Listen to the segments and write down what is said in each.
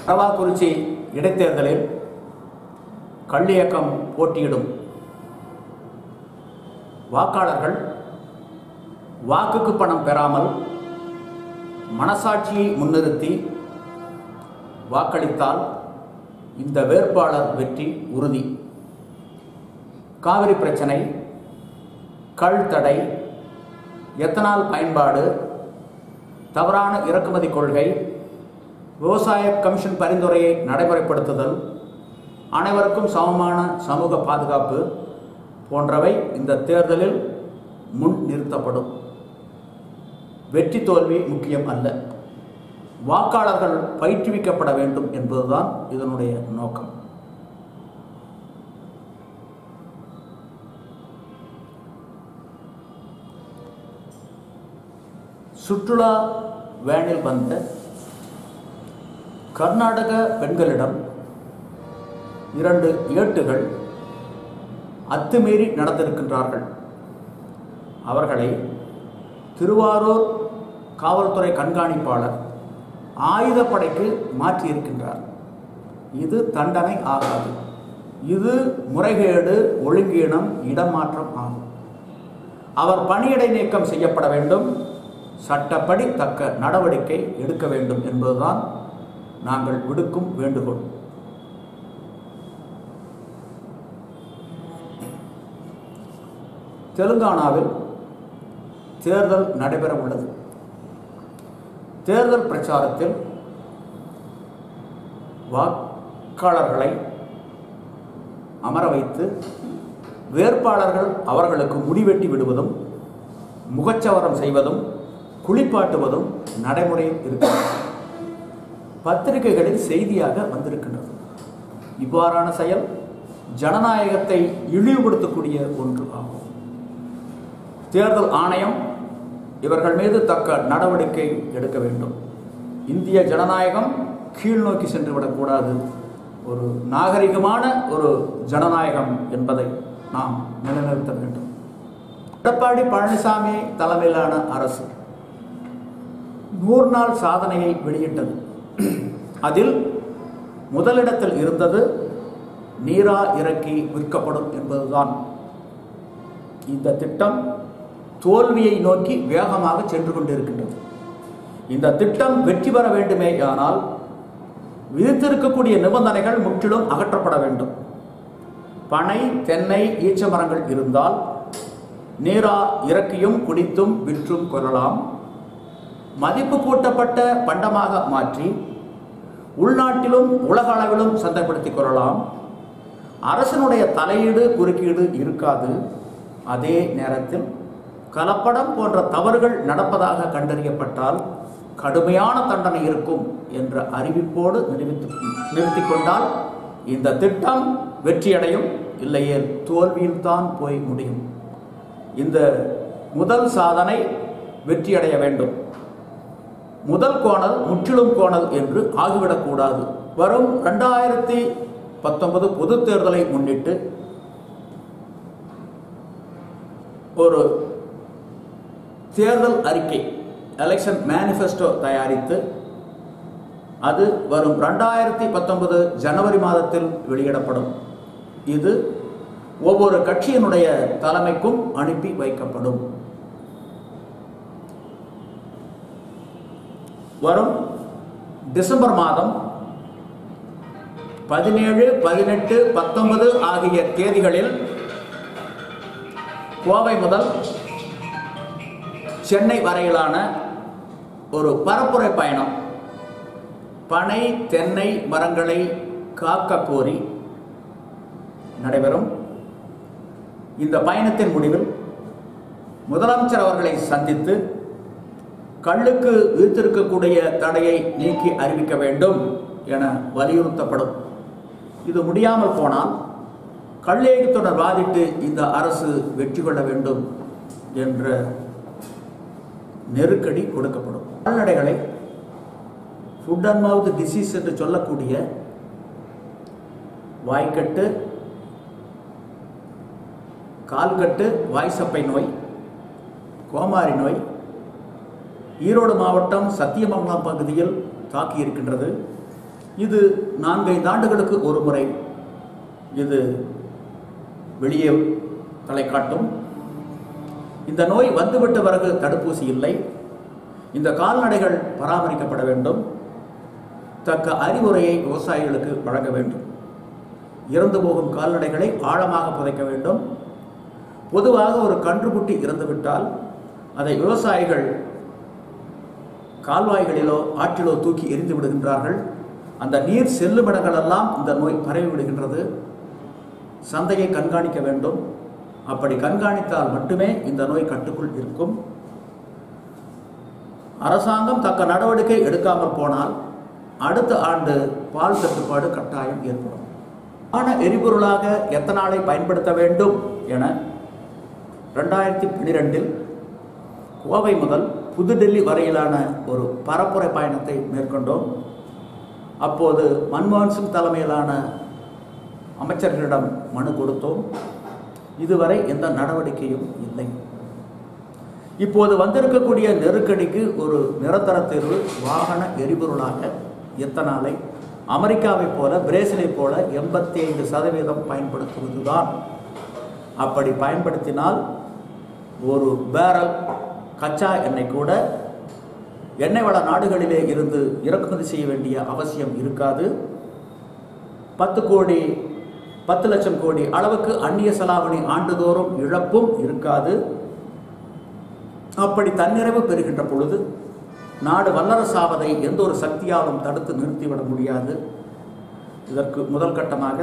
அரவாக்குறிச்சி இடைத்தேர்தலில் கள்ளியக்கம் போட்டியிடும் வாக்காளர்கள் வாக்குக்கு பணம் பெறாமல் மனசாட்சியை முன்னிறுத்தி வாக்களித்தால் இந்த வேட்பாளர் வெற்றி உறுதி. காவிரி பிரச்சனை, கள் தடை, எத்தனால் பயன்பாடு, தவறான இறக்குமதி கொள்கை, விவசாய கமிஷன் பரிந்துரையை நடைமுறைப்படுத்துதல், அனைவருக்கும் சமமான சமூக பாதுகாப்பு போன்றவை இந்த தேர்தலில் முன் நிறுத்தப்படும். வெற்றி தோல்வி முக்கியம் அல்ல, வாக்காளர்கள் பயிற்றுவிக்கப்பட வேண்டும் என்பதுதான் இதனுடைய நோக்கம். சுற்றுலா வேனில் வந்த கர்நாடக பெண்களிடம் 2 ஏட்டுகள் அத்துமீறி நடந்திருக்கின்றார்கள். அவர்களை திருவாரூர் காவல்துறை கண்காணிப்பாளர் ஆயுதப்படைக்கு மாற்றியிருக்கின்றார். இது தண்டனை ஆகாது, இது முறைகேடு, ஒழுங்கீனம், இடமாற்றம் ஆகும். அவர் பணியிடை நீக்கம் செய்யப்பட வேண்டும், சட்டப்படி தக்க நடவடிக்கை எடுக்க வேண்டும் என்பதுதான் நாங்கள் விடுக்கும் வேண்டுகோள். தெலுங்கானாவில் தேர்தல் நடைபெற உள்ளது. தேர்தல் பிரச்சாரத்தில் வாக்காளர்களை அமர வைத்து வேட்பாளர்கள் அவர்களுக்கு முடிவெட்டி விடுவதும், முகச்சவரம் செய்வதும், குளிப்பாட்டுவதும் நடைமுறையில் இருக்கிறது. பத்திரிகைகளில் செய்தியாக வந்திருக்கின்றது. இவ்வாறான செயல் ஜனநாயகத்தை இழிவுபடுத்தக்கூடிய ஒன்று ஆகும். தேர்தல் ஆணையம் இவர்கள் மீது தக்க நடவடிக்கை எடுக்க வேண்டும். இந்திய ஜனநாயகம் கீழ் நோக்கி சென்றுவிடக்கூடாது. ஒரு நாகரிகமான ஒரு ஜனநாயகம் என்பதை நாம் நிலைநிறுத்த வேண்டும். எடப்பாடி பழனிசாமி தலைமையிலான அரசு 100 நாள் சாதனையை வெளியிட்டது. அதில் முதலிடத்தில் இருந்தது நீரா இறக்கி விற்கப்படும் என்பதுதான். இந்த திட்டம் தோல்வியை நோக்கி வேகமாக சென்று கொண்டிருக்கின்றது. இந்த திட்டம் வெற்றி பெற வேண்டுமேயானால் விதித்திருக்கக்கூடிய நிபந்தனைகள் முற்றிலும் அகற்றப்பட வேண்டும். பனை, தென்னை, ஈச்ச மரங்கள் இருந்தால் நீரா இறக்கியும் குடித்தும் விற்றும் கொள்ளலாம். மதிப்பு கூட்டப்பட்ட பண்டமாக மாற்றி உள்நாட்டிலும் உலக அளவிலும் சந்தைப்படுத்திக் கொள்ளலாம். அரசனுடைய தலையீடு, குறுக்கீடு இருக்காது. அதே நேரத்தில் கலப்படம் போன்ற தவறுகள் நடப்பதாக கண்டறியப்பட்டால் கடுமையான தண்டனை இருக்கும் என்ற அறிவிப்போடு நிறுத்திக் கொண்டால் இந்த திட்டம் வெற்றியடையும், இல்லையே தோல்வியில்தான் போய் முடியும். இந்த முதல் சாதனை வெற்றியடைய வேண்டும். முதல் கோணல் முற்றிலும் கோணல் என்று ஆகிவிடக்கூடாது. வரும் 2019 பொது தேர்தலை முன்னிட்டு ஒரு தேர்தல் அறிக்கை, எலெக்ஷன் மேனிஃபெஸ்டோ தயாரித்து அது வரும் 2019 ஜனவரி மாதத்தில் வெளியிடப்படும். இது ஒவ்வொரு கட்சியினுடைய தலைமைக்கும் அனுப்பி வைக்கப்படும். வரும் டிசம்பர் மாதம் 17, 18, 19 ஆகிய தேதிகளில் கோவை முதல் சென்னை வரையிலான ஒரு பரப்புரை பயணம், பனை, தென்னை மரங்களை காக்க கோரி நடைபெறும். இந்த பயணத்தின் முடிவில் முதலமைச்சர் அவர்களை சந்தித்து கள்ளுக்கு விதித்திருக்கக்கூடிய தடையை நீக்கி அறிவிக்க வேண்டும் என வலியுறுத்தப்படும். இது முடியாமல் போனால் கள்ளேகத்துடன் வாதிட்டு இந்த அரசு வெற்றி கொள்ள வேண்டும் என்ற நெருக்கடி கொடுக்கப்படும். கால்நடைகளை ஃபுட் அண்ட் மவுத் டிசீஸ் என்று சொல்லக்கூடிய வாய்க்கட்டு, கால்கட்டு, வாய்சப்பை நோய், கோமாரி நோய், ஈரோடு மாவட்டம் சத்தியமங்கலம் பகுதியில் தாக்கியிருக்கின்றது. இது 4-5 ஆண்டுகளுக்கு ஒரு முறை இது வெளியே தலை காட்டும். இந்த நோய் வந்துவிட்ட பிறகு தடுப்பூசி இல்லை. இந்த கால்நடைகள் பராமரிக்கப்பட வேண்டும். தக்க அறிவுரையை விவசாயிகளுக்கு வழங்க வேண்டும். இறந்து போகும் கால்நடைகளை ஆழமாக புதைக்க வேண்டும். பொதுவாக ஒரு கன்றுக்குட்டி இறந்துவிட்டால் அதை விவசாயிகள் கால்வாய்களிலோ ஆற்றிலோ தூக்கி எரிந்து விடுகின்றார்கள். அந்த நீர் செல்லும் இடங்களெல்லாம் இந்த நோய் பரவி விடுகின்றது. சந்தையை கண்காணிக்க வேண்டும். அப்படி கண்காணித்தால் மட்டுமே இந்த நோய் கட்டுக்குள் இருக்கும். அரசாங்கம் தக்க நடவடிக்கை எடுக்காமல் போனால் அடுத்த ஆண்டு பால் தட்டுப்பாடு கட்டாயம் ஏற்படும். எரிபொருளாக எத்தனாலை பயன்படுத்த வேண்டும் என 2012 கோவை முதல் புதுடெல்லி வரையிலான ஒரு பரப்புரை பயணத்தை மேற்கொண்டோம். அப்போது மன்மோகன் சிங் தலைமையிலான அமைச்சர்களிடம் மனு கொடுத்தோம். இதுவரை எந்த நடவடிக்கையும் இல்லை. இப்போது வந்திருக்கக்கூடிய நெருக்கடிக்கு ஒரு நிரந்தர தீர்வு வாகன எரிபொருளாக எத்தனாலை அமெரிக்காவை போல பிரேசிலை போல 85% பயன்படுத்துவதுதான். அப்படி பயன்படுத்தினால் ஒரு பேரல் கச்சா எண்ணெய் கூட எண்ணெய் வள நாடுகளிலே இருந்து இறக்குமதி செய்ய வேண்டிய அவசியம் இருக்காது. 10 லட்சம் கோடி அளவுக்கு அந்நிய செலாவணி ஆண்டுதோறும் இழப்பும் இருக்காது. அப்படி தன்னிறைவு பெறுகின்ற பொழுது நாடு வல்லரசாவதை எந்த ஒரு சக்தியாலும் தடுத்து நிறுத்திவிட முடியாது. இதற்கு முதல் கட்டமாக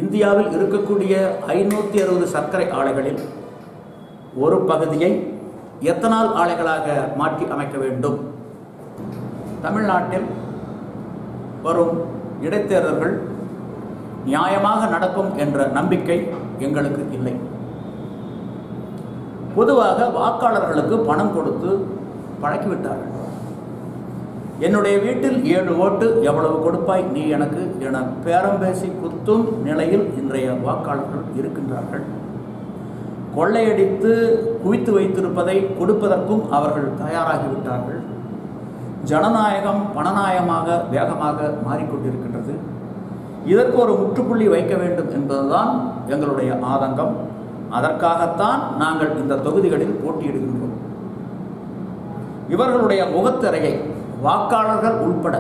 இந்தியாவில் இருக்கக்கூடிய 560 சர்க்கரை ஆலைகளில் ஒரு பகுதியை எத்தனால் ஆலைகளாக மாற்றி அமைக்க வேண்டும். தமிழ்நாட்டில் வரும் இடைத்தேர்தல்கள் நியாயமாக நடக்கும் என்ற நம்பிக்கை எங்களுக்கு இல்லை. பொதுவாக வாக்காளர்களுக்கு பணம் கொடுத்து பழக்கிவிட்டார்கள். என்னுடைய வீட்டில் 7 ஓட்டு எவ்வளவு கொடுப்பாய் நீ எனக்கு என பேரம் பேசி குத்தும் நிலையில் இன்றைய வாக்காளர்கள் இருக்கின்றார்கள். கொள்ளையடித்து குவித்து வைத்திருப்பதை கொடுப்பதற்கும் அவர்கள் தயாராகிவிட்டார்கள். ஜனநாயகம் பணநாயகமாக வேகமாக மாறிக்கொண்டிருக்கின்றது. இதற்கு ஒரு முற்றுப்புள்ளி வைக்க வேண்டும் என்பதுதான் எங்களுடைய ஆதங்கம். அதற்காகத்தான் நாங்கள் இந்த தொகுதிகளில் போட்டியிடுகின்றோம். இவர்களுடைய முகத்திரையை வாக்காளர்கள் உட்பட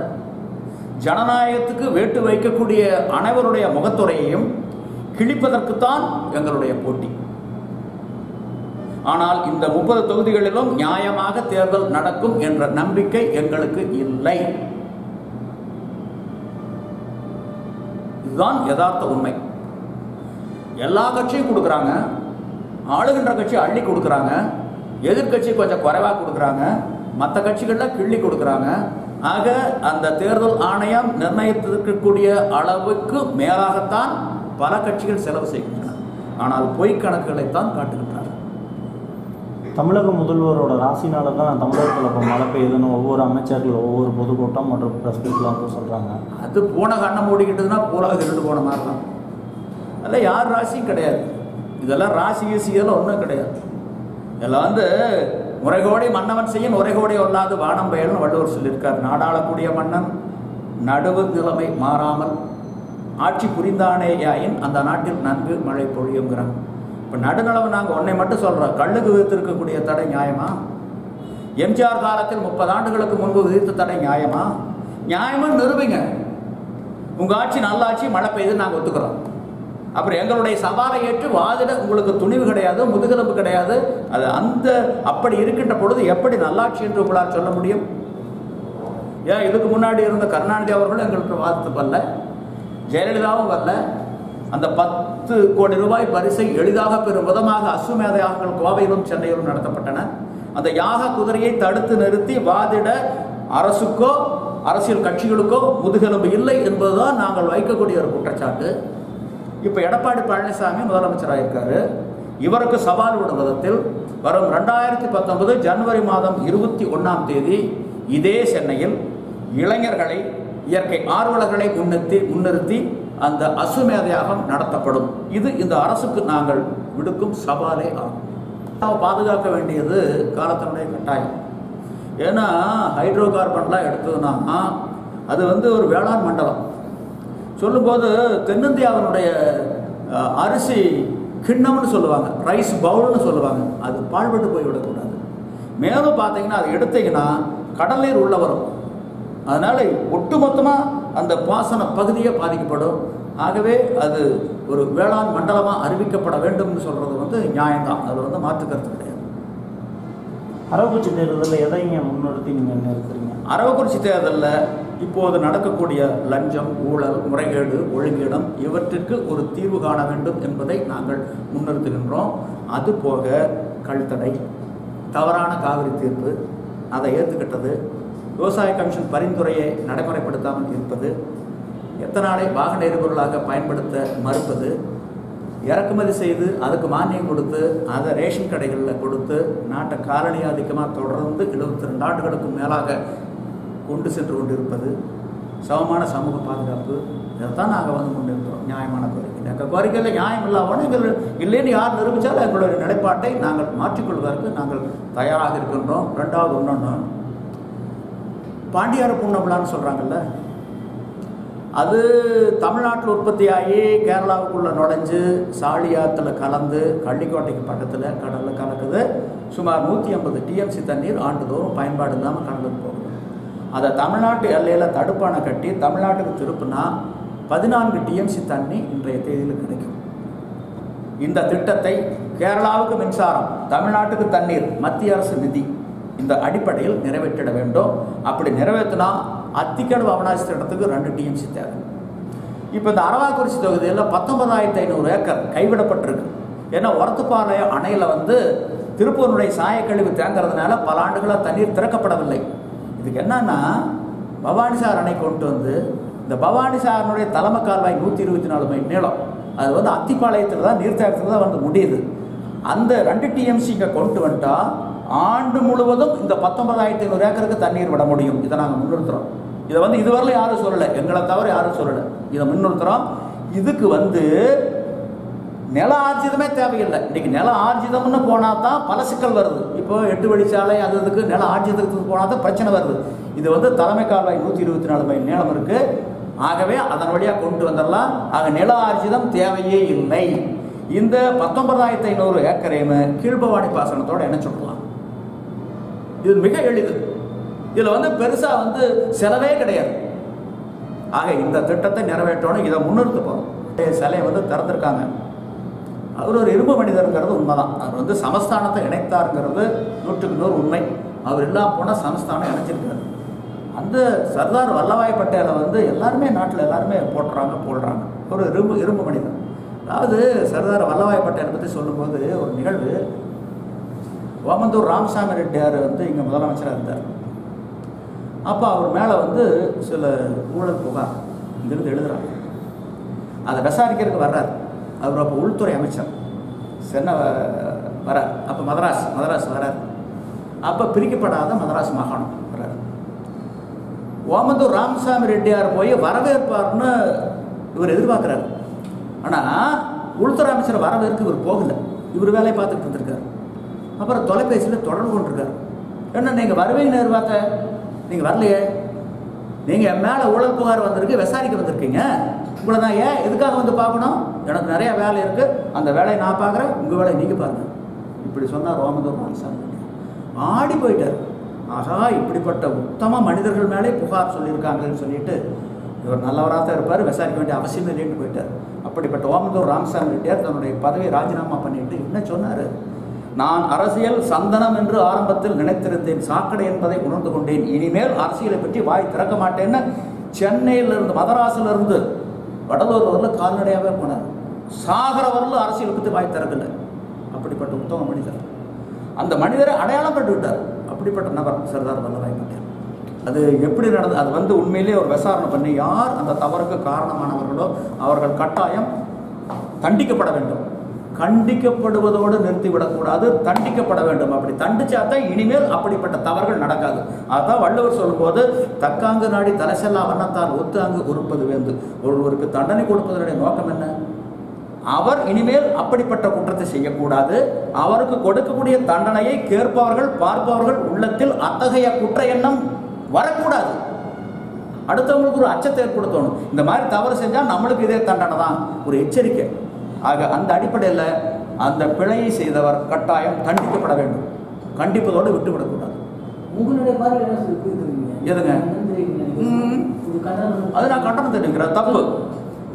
ஜனநாயகத்துக்கு வேட்டு வைக்கக்கூடிய அனைவருடைய முகத்துறையையும் கிழிப்பதற்குத்தான் எங்களுடைய போட்டி. ஆனால் இந்த 30 தொகுதிகளிலும் நியாயமாக தேர்தல் நடக்கும் என்ற நம்பிக்கை எங்களுக்கு இல்லை. இதுதான் யதார்த்த உண்மை. எல்லா கட்சியும் கொடுக்குறாங்க, ஆளுகின்ற கட்சி அள்ளி கொடுக்குறாங்க, எதிர்கட்சி கொஞ்சம் குறைவாக கொடுக்குறாங்க, மற்ற கட்சிகளில் கிள்ளி கொடுக்குறாங்க. ஆக அந்த தேர்தல் ஆணையம் நிர்ணயித்திருக்கக்கூடிய அளவுக்கு மேலாகத்தான் பல கட்சிகள் செலவு செய்கின்றன. ஆனால் பொய் கணக்குகளைத்தான் காட்டுகின்றனர். தமிழக முதல்வரோட ராசினால தான் தமிழகத்தில் இப்போ மழை பெய்யுதுன்னு ஒவ்வொரு அமைச்சர்கள் ஒவ்வொரு பொதுக்கூட்டம் மற்றும் ப்ரெஸ் மீட்லாம் சொல்கிறாங்க. அது போன கண்ணை மூடிக்கிட்டதுன்னா போலாக இருண்டு போன மாதிரி தான். அதில் யார் ராசியும் கிடையாது. இதெல்லாம் ராசி கீசியெல்லாம் ஒன்றும் கிடையாது. இதெல்லாம் முறைகோடி மன்னவன் செய்யும் உரைகோடி ஒல்லாது வானம் பெயர்னு வள்ளுவர் சொல்லியிருக்கார். நாடாளக்கூடிய மன்னன் நடுவு நிலைமை மாறாமல் ஆட்சி புரிந்தானேயாயின் அந்த நாட்டில் நன்கு மழை பொழியுங்கிறான். இப்போ நடுநிலவு நாங்கள் ஒன்றை மட்டும் சொல்கிறோம். கல்லுக்கு விதித்திருக்கக்கூடிய தடை நியாயமா? எம்ஜிஆர் காலத்தில் 30 ஆண்டுகளுக்கு முன்பு விதித்த தடை நியாயமா? நியாயமாக நிரூபிங்க. உங்கள் ஆட்சி நல்ல ஆட்சி, மழை பெய்யுதுன்னு நாங்கள் ஒத்துக்கிறோம். அப்புறம் எங்களுடைய சவாலை ஏற்று வாதிட உங்களுக்கு துணிவு கிடையாது, முதுகெலும்பு கிடையாது. அது அப்படி இருக்கின்ற பொழுது எப்படி நல்லாட்சி என்று உங்களால் சொல்ல முடியும்? ஏன் இதுக்கு முன்னாடி இருந்த கருணாநிதி அவர்களும் எங்களுக்கு வாதித்து வரல, ஜெயலலிதாவும் வரல. அந்த 10 கோடி ரூபாய் பரிசை எளிதாக பெறும் விதமாக அஸ்வமேத யாகங்கள் கோவையிலும் சென்னையிலும் நடத்தப்பட்டன. அந்த யாக குதிரையை தடுத்து நிறுத்தி வாதிட அரசுக்கோ அரசியல் கட்சிகளுக்கோ முதுகெலும்பு இல்லை என்பதுதான் நாங்கள் வைக்கக்கூடிய ஒரு குற்றச்சாட்டு. இப்போ எடப்பாடி பழனிசாமி முதலமைச்சராக இருக்காரு. இவருக்கு சவால் விடும் விதத்தில் வரும் 2019 ஜனவரி மாதம் 21ஆம் தேதி இதே சென்னையில் இளைஞர்களை, இயற்கை ஆர்வலர்களை முன்னிறுத்தி அந்த அசுமேத யாகம் நடத்தப்படும். இது இந்த அரசுக்கு நாங்கள் விடுக்கும் சவாலே ஆகும். பாதுகாக்க வேண்டியது காலத்தினுடைய கட்டாயம். ஏன்னா ஹைட்ரோ கார்பன்லாம் எடுத்ததுன்னா அது வந்து ஒரு வேளாண் மண்டலம். சொல்லும்போது தென்னிந்தியாவினுடைய அரிசி கிண்ணம்னு சொல்லுவாங்க, ரைஸ் பவுல்னு சொல்லுவாங்க. அது பாழ்பட்டு போய்விடக்கூடாது. மேலும் பார்த்தீங்கன்னா அது எடுத்தீங்கன்னா கடல் நீர் உள்ள வரும். அதனால ஒட்டுமொத்தமாக அந்த பாசன பகுதியே பாதிக்கப்படும். ஆகவே அது ஒரு வேளாண் மண்டலமாக அறிவிக்கப்பட வேண்டும்னு சொல்றது வந்து நியாயம்தான். அது வந்து மாற்று கருத்து கிடையாது. அரவக்குறிச்சி தேர்தலில் எதை முன்னிறுத்தி நீங்கள் நிறுத்துறீங்க? அரவக்குறிச்சி தேர்தலில் இப்போது நடக்கக்கூடிய லஞ்சம், ஊழல், முறைகேடு, ஒழுங்கீனம் இவற்றிற்கு ஒரு தீர்வு காண வேண்டும் என்பதை நாங்கள் முன்னிறுத்துகின்றோம். அதுபோக கல்தடை, தவறான காவிரி தீர்ப்பு அதை ஏற்றுக்கிட்டது, விவசாய கமிஷன் பரிந்துரையை நடைமுறைப்படுத்தாமல் இருப்பது, எத்தனாலை வாகன எரிபொருளாக பயன்படுத்த மறுப்பது, இறக்குமதி செய்து அதுக்கு மானியம் கொடுத்து அதை ரேஷன் கடைகளில் கொடுத்து நாட்டை காலனி ஆதிக்கமாக தொடர்ந்து 72 ஆண்டுகளுக்கும் மேலாக கொண்டு சென்று கொண்டிருப்பது, சமமான சமூக பாதுகாப்பு, இதைத்தான் நாங்கள் வந்து முன்னிறுக்கிறோம். நியாயமான கோரிக்கை. எங்கள் கோரிக்கையில் நியாயம் இல்லாமல் எங்கள் இல்லைன்னு யார் நிரூபித்தாலும் எங்களுடைய நிலைப்பாட்டை நாங்கள் மாற்றிக்கொள்வதற்கு நாங்கள் தயாராக இருக்கின்றோம். ரெண்டாவது இன்னொன்று, பாண்டியார் பூர்ணவிழான்னு சொல்கிறாங்கல்ல, அது தமிழ்நாட்டில் உற்பத்தியாகி கேரளாவுக்குள்ளே நுழைஞ்சு சாலியாத்தில் கலந்து கள்ளிக்கோட்டைக்கு பக்கத்தில் கடலில் கலக்குது. சுமார் 150 டிஎம்சி தண்ணீர் ஆண்டுதோறும் பயன்பாடு இல்லாமல் கடலுக்கு போகுது. அதை தமிழ்நாட்டு எல்லையில் தடுப்பானை கட்டி தமிழ்நாட்டுக்கு திருப்பினா 14 டிஎம்சி தண்ணி இன்றைய தேதியில் கிடைக்கும். இந்த திட்டத்தை கேரளாவுக்கு மின்சாரம், தமிழ்நாட்டுக்கு தண்ணீர், மத்திய அரசு நிதி, இந்த அடிப்படையில் நிறைவேற்றிட வேண்டும். அப்படி நிறைவேற்றினா அத்திக்கடவு அவனாசி திட்டத்துக்கு 2 டிஎம்சி தேவை. இப்போ இந்த அரவாக்குறிச்சி தொகுதியில் 19,500 ஏக்கர் கைவிடப்பட்டிருக்கு. ஏன்னா ஒரத்துப்பாளையம் அணையில் வந்து திருப்பூருடைய சாயக்கழிவு தேங்கிறதுனால பல ஆண்டுகளாக தண்ணீர் திறக்கப்படவில்லை. இதுக்கு என்னன்னா பவானிசார் அணை கொண்டு வந்து இந்த பவானிசாரனுடைய தலைமை கால்வாய் 124 மைல் நீளம், அது வந்து அத்திப்பாளையத்தில் தான் நீர்த்தேக்கத்தில் தான் வந்து முடியுது. அந்த 2 டிஎம்சி இங்கே கொண்டு வந்துட்டா ஆண்டு முழுவதும் இந்த 19,500 ஏக்கருக்கு தண்ணீர் விட முடியும். இதை நாங்கள் முன்னிறுத்துறோம். இதை வந்து இதுவரையிலும் யாரும் சொல்லலை, எங்களை தவிர யாரும் சொல்லலை. இதை முன்னிறுத்துறோம். இதுக்கு வந்து நில ஆர்ஜிதமே தேவையில்லை. இன்னைக்கு நில ஆர்ஜிதம்னு போனால் தான் பல சிக்கல் வருது. இப்போ 8 வழிச்சாலை அதுக்கு நில ஆர்ஜிதத்துக்கு போனால் தான் பிரச்சனை வருது. இது வந்து தலைமை கால்வாய் 124 மைல் நீளம் இருக்கு. ஆகவே அதன் வழியாக கொண்டு வந்துடலாம். ஆக நில ஆர்ஜிதம் தேவையே இல்லை. இந்த 19,500 ஏக்கரையுமே கீழ்பவானி பாசனத்தோடு இணைச்சு விடலாம். இது மிக எளிது. இதில் வந்து பெருசாக வந்து செலவே கிடையாது. ஆக இந்த திட்டத்தை நிறைவேற்றணும். இதை முன்னிறுத்த போகிறோம். சிலையை வந்து திறந்திருக்காங்க. அவர் ஒரு இரும்பு மனிதருங்கிறது உண்மைதான். அவர் வந்து சமஸ்தானத்தை இணைத்தாருங்கிறது 100க்கு 100 உண்மை. அவர் இல்லாமல் போனால் சமஸ்தானம் இணைச்சிருக்காரு. அந்த சர்தார் வல்லபாய் பட்டேலை வந்து எல்லாருமே நாட்டில் எல்லாருமே போடுறாங்க. ஒரு இரும்பு மனிதர். அதாவது சர்தார் வல்லபாய் பட்டேலை பற்றி சொல்லும்போது ஒரு நிகழ்வு, ஓமந்தூர் ராமசாமி ரெட்டியார் வந்து இங்கே முதலமைச்சராக இருந்தார். அப்போ அவர் மேலே வந்து சில ஊழல் புகார் இங்கிருந்து எழுதுகிறாங்க. அதை விசாரிக்கிறதுக்கு வர்றார். அவர் அப்போ உள்துறை அமைச்சர் சென்னை வரார். அப்போ மதராஸ் வரார். அப்போ பிரிக்கப்படாத மதராஸ் மாகாணம் வர்றார். ஓமந்தூர் ராமசாமி ரெட்டியார் போய் வரவேற்பார்னு இவர் எதிர்பார்க்குறாரு. ஆனால் உள்துறை அமைச்சர் வரவேற்கு இவர் போகலை. இவர் வேலையை பார்த்துட்டு இருந்திருக்காரு. அப்புறம் தொலைபேசியில் தொடர்பு கொண்டிருக்காரு. என்ன நீங்கள் வருவீங்கன்னு எதிர்பார்த்த, நீங்கள் வரலையே, நீங்கள் என் மேலே ஊழல் புகார் வந்திருக்கு, விசாரிக்க வந்திருக்கீங்க, உங்களை நான் ஏன் எதுக்காக வந்து பார்க்கணும்? எனக்கு நிறைய வேலை இருக்குது, அந்த வேலையை நான் பார்க்குறேன், உங்கள் வேலையை நீங்கள் பாருங்கள். இப்படி சொன்னார் ஓமந்தூர் ராமசாமி. ஆடி போயிட்டார். ஆகா, இப்படிப்பட்ட உத்தம மனிதர்கள் மேலே புகார் சொல்லியிருக்காங்கன்னு சொல்லிட்டு இவர் நல்லவராக தான் இருப்பார், விசாரிக்க வேண்டிய அவசியம் இல்லைன்னு போயிட்டார். அப்படிப்பட்ட ஓமந்தூர் ராமசாமி ரெட்டியார் தன்னுடைய பதவியை ராஜினாமா பண்ணிட்டு என்ன சொன்னார்? நான் அரசியல் சந்தனம் என்று ஆரம்பத்தில் நினைத்திருந்தேன், சாக்கடை என்பதை உணர்ந்து கொண்டேன். இனிமேல் அரசியலை பற்றி வாய் திறக்க மாட்டேன்னு சென்னையிலிருந்து மதராசிலிருந்து வடலூர் வரல கால்நடையாகவே போனார். சாகர வரல அரசியலை பற்றி வாய் திறக்கலை. அப்படிப்பட்ட உத்தம மனிதர். அந்த மனிதரை அடையாளம் கண்டு விட்டார். அப்படிப்பட்ட நபர் சர்தார் வல்லபாய் பட்டேல். அது எப்படி நடந்தது? அது வந்து உண்மையிலேயே ஒரு விசாரணை பண்ணி யார் அந்த தவறுக்கு காரணமானவர்களோ அவர்கள் கட்டாயம் தண்டிக்கப்பட வேண்டும். கண்டிக்கப்படுவதோடு நிறுத்திவிடக்கூடாது, தண்டிக்கப்பட வேண்டும். அப்படி தண்டிச்சாதான் இனிமேல் அப்படிப்பட்ட தவறுகள் நடக்காது. அதுதான் வள்ளுவர் சொல்லும்போது தக்காங்கு நாடி தலை செல்லா வண்ணத்தால் ஒத்தாங்கு உறுப்பது வேந்து. ஒருவருக்கு தண்டனை கொடுப்பதனுடைய நோக்கம் என்ன? அவர் இனிமேல் அப்படிப்பட்ட குற்றத்தை செய்யக்கூடாது. அவருக்கு கொடுக்கக்கூடிய தண்டனையை கேட்பவர்கள் பார்ப்பவர்கள் உள்ளத்தில் அத்தகைய குற்ற எண்ணம் வரக்கூடாது. அடுத்தவங்களுக்கு ஒரு அச்சத்தை ஏற்படுத்தணும். இந்த மாதிரி தவறு செஞ்சால் நம்மளுக்கு இதே தண்டனை தான், ஒரு எச்சரிக்கை. ஆக அந்த அடிப்படையில் அந்த பிழையை செய்தவர் கட்டாயம் தண்டிக்கப்பட வேண்டும். கண்டிப்பதோடு விட்டுவிடக்கூடாது. உங்களுடைய பார்வையில் எதுங்க? அது நான் கண்டனம் தெரிவிக்கிறேன், தப்பு.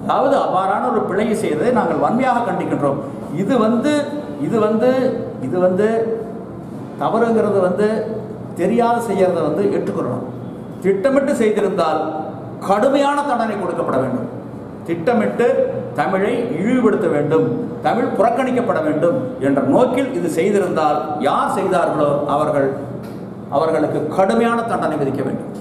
அதாவது அவ்வாறான ஒரு பிழையை செய்ததை நாங்கள் வன்மையாக கண்டிக்கின்றோம். இது வந்து தவறுங்கிறது தெரியாத செய்யறதை ஏற்றுக்கொள்ளணும். திட்டமிட்டு செய்திருந்தால் கடுமையான தண்டனை கொடுக்கப்பட வேண்டும். திட்டமிட்டு தமிழை இழிவுபடுத்த வேண்டும், தமிழ் புறக்கணிக்கப்பட வேண்டும் என்ற நோக்கில் இது செய்திருந்தால் யார் செய்தார்களோ அவர்களுக்கு கடுமையான தண்டனை விதிக்க வேண்டும்.